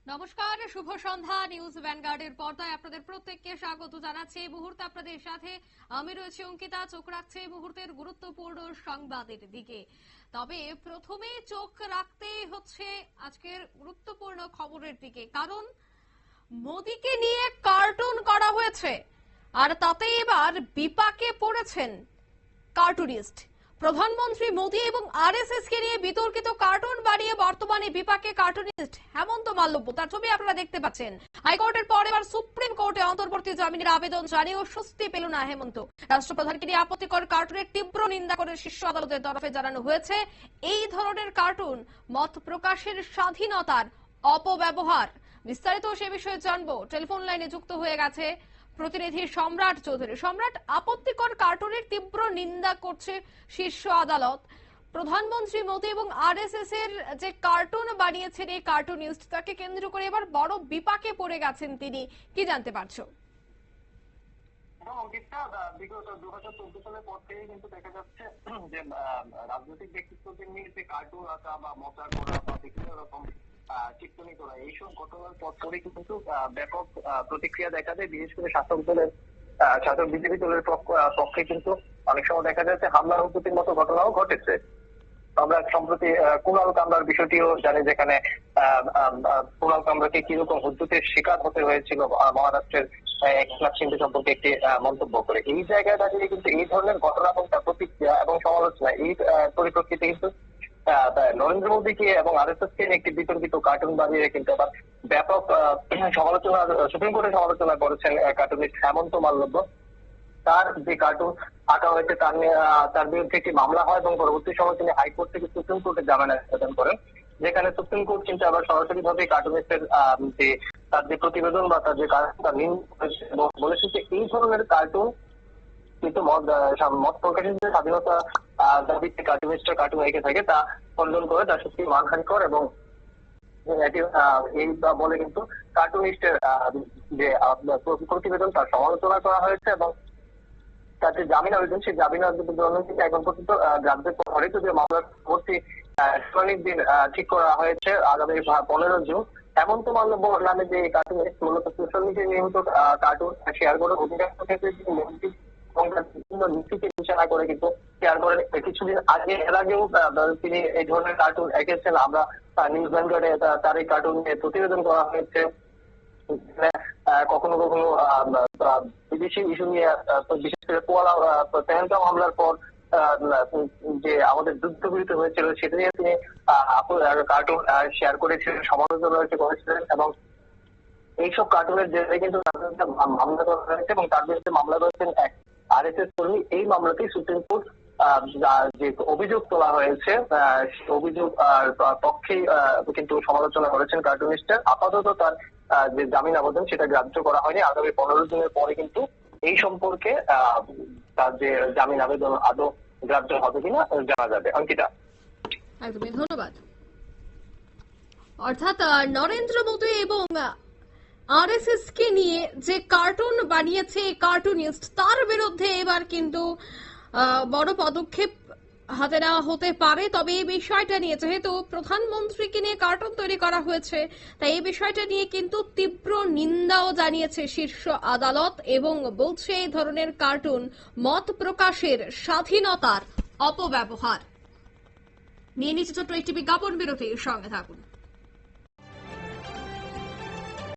নমস্কার, শুভ সন্ধ্যা। নিউজ ভ্যানগার্ডের পর্দায় আপনাদের প্রত্যেককে স্বাগত জানাচ্ছি। এই মুহূর্তে আপনাদের সাথে আমি রয়েছি অঙ্কিতা। চোখ রাখছে এই মুহূর্তের গুরুত্বপূর্ণ সংবাদের দিকে। তবে প্রথমে চোখ রাখতে হচ্ছে আজকের গুরুত্বপূর্ণ খবরের দিকে, কারণ মোদিকে নিয়ে কার্টুন করা হয়েছে আর তাতে এবার বিপাকে পড়েছেন কার্টুনিস্ট। প্রধানমন্ত্রী মোদী এবং আরএসএস কে নিয়ে বিতর্কিত কার্টুন বানিয়ে বর্তমানে বিপাকে কার্টুনিস্ট হেমন্ত মাল্লব্য। তার ছবি আপনারা দেখতে পাচ্ছেন। হাইকোর্টের পর এবার সুপ্রিম কোর্টে অন্তর্বর্তী জামিনের আবেদন জানিয়েও স্বস্তি পেল না হেমন্ত। রাষ্ট্রপ্রধানকে নিয়ে আপত্তিকর কার্টুনের তীব্র নিন্দা করে শীর্ষ আদালতের তরফে জানানো হয়েছে, এই ধরনের কার্টুন মত প্রকাশের স্বাধীনতার অপব্যবহার। বিস্তারিত সে বিষয়ে জানবো। টেলিফোন লাইনে যুক্ত হয়ে গেছে প্রতিনিধি সম্রাট চৌধুরী। সম্রাট, আপত্তিকর কার্টুনের তীব্র নিন্দা করছে শীর্ষ আদালত। প্রধানমন্ত্রী মোদী এবং আরএসএস এর যে কার্টুন বানিয়েছেন এই কার্টুনিস্ট, তাকে কেন্দ্র করে এবার বড় বিপাকে পড়ে গেছেন তিনি। কি জানতে পারছো? বিগত 2014 সালের পর থেকে কিন্তু দেখা যাচ্ছে যে রাজনৈতিক ব্যক্তিত্বদের নিয়ে যে কার্টুন আঁকা বা মজা করা বা বিভিন্ন রকম টিপ্পনী করা, এইসব ঘটনার পর থেকে কিন্তু ব্যাপক প্রতিক্রিয়া দেখা যায়। বিশেষ করে শাসক বিজেপি দলের পক্ষে কিন্তু অনেক সময় দেখা যাচ্ছে হামলা হুমকির মতো ঘটনাও ঘটেছে। আমরা সম্প্রতি কুণাল কামরার বিষয়টিও জানি, যেখানে কুণাল কামরাকে কিরকম হুজ্জতের শিকার হতে হয়েছিল মহারাষ্ট্রের একনাথ শিন্দে সম্পর্কে একটি মন্তব্য করে। এই জায়গায় দাঁড়িয়ে কিন্তু এই ধরনের ঘটনা এবং প্রতিক্রিয়া এবং সমালোচনা, এই পরিপ্রেক্ষিতে কিন্তু নরেন্দ্র মোদীকে এবং আরএসএস কে একটি বিতর্কিত কার্টুন বানিয়ে কিন্তু আবার ব্যাপক সমালোচনা, সুপ্রিম কোর্টে সমালোচনা করেছেন কার্টুনিস্ট হেমন্ত মাল্লব্য। তার যে কার্টুন আঁকা হয়েছে তার বিরুদ্ধে একটি মামলা হয় এবং পরবর্তী সময় তিনি হাইকোর্ট থেকে সুপ্রিম কোর্টে জামিন আবেদন করেন, যেখানে সুপ্রিম কোর্ট কিন্তু আবার সরাসরি ভাবে কার্টুনিস্টের যে তার যে প্রতিবেদন বা তার যে কার্টুন বলেছে যে এই ধরনের কার্টুন কিন্তু মত প্রকাশের যে স্বাধীনতা দাবিতে কার্টুনিস্টরা কার্টুন এঁকে থাকে তা খণ্ডন করে, তার সত্যি মানহানিকর এবং এই বলে কিন্তু কার্টুনিস্টের যে প্রতিবেদন তার সমালোচনা করা হয়েছে এবং তার যে জামিন আবেদন, সেই জামিন আবেদন এখন পর্যন্ত গ্রাহ্য করে। যদিও মামলার পরবর্তী শুনানির দিন ঠিক করা হয়েছে আগামী 15 জুন। হেমন্ত মাল্লব্য নামে যে কার্টুনিস্ট মূলত সোশ্যাল মিডিয়ায় নিয়মিত কার্টুন শেয়ার করে অধিকাংশ ক্ষেত্রে বিভিন্ন নীতিকে বিবেচনা করে কিন্তু শেয়ার করেন। কিছুদিন আগে এর আগেও তিনি এই ধরনের কার্টুন এঁকেছেন। আমরা নিউজ ভ্যানগার্ডে তার এই কার্টুন নিয়ে প্রতিবেদন করা হয়েছে। কখনো কখনো বিদেশি ইস্যু নিয়ে, বিশেষ করে পেহেলগাঁও হামলার পর যে আমাদের যুদ্ধবিরতি হয়েছিল সেটা নিয়ে তিনি কার্টুন শেয়ার করেছিলেন, সমালোচনা করেছিলেন এবং এইসব কার্টুনের জেরে কিন্তু মামলা করা হয়েছে এবং তার বিরুদ্ধে মামলা করেছেন এক আরএসএস কর্মী। এই মামলাতেই সুপ্রিম কোর্ট যে অভিযোগ তোলা হয়েছে অভিযোগ পক্ষেই কিন্তু সমালোচনা করেছেন কার্টুনিস্টের। আপাতত তার যে জামিন আবেদন সেটা গ্রাহ্য করা হয়নি। আগামী 15 দিনের পরে কিন্তু এই সম্পর্কে তার যে জামিন আবেদন আদৌ গ্রাহ্য হবে কিনা জানা যাবে। অঙ্কিতা, একদমই ধন্যবাদ। অর্থাৎ নরেন্দ্র মোদী এবং আরএসএস কে নিয়ে যে কার্টুন বানিয়েছে এই কার্টুনিস্ট, তার বিরুদ্ধে এবার কিন্তু বড় পদক্ষেপ হাতে নেওয়া হতে পারে। তবে এই বিষয়টা নিয়ে, যেহেতু প্রধানমন্ত্রীকে নিয়ে কার্টুন তৈরি করা হয়েছে, তাই এই বিষয়টা নিয়ে কিন্তু তীব্র নিন্দাও জানিয়েছে শীর্ষ আদালত এবং বলছে এই ধরনের কার্টুন মত প্রকাশের স্বাধীনতার অপব্যবহার। নিয়ে নিচ্ছে ছোট্ট একটি বিজ্ঞাপন বিরতির সঙ্গে থাকুন।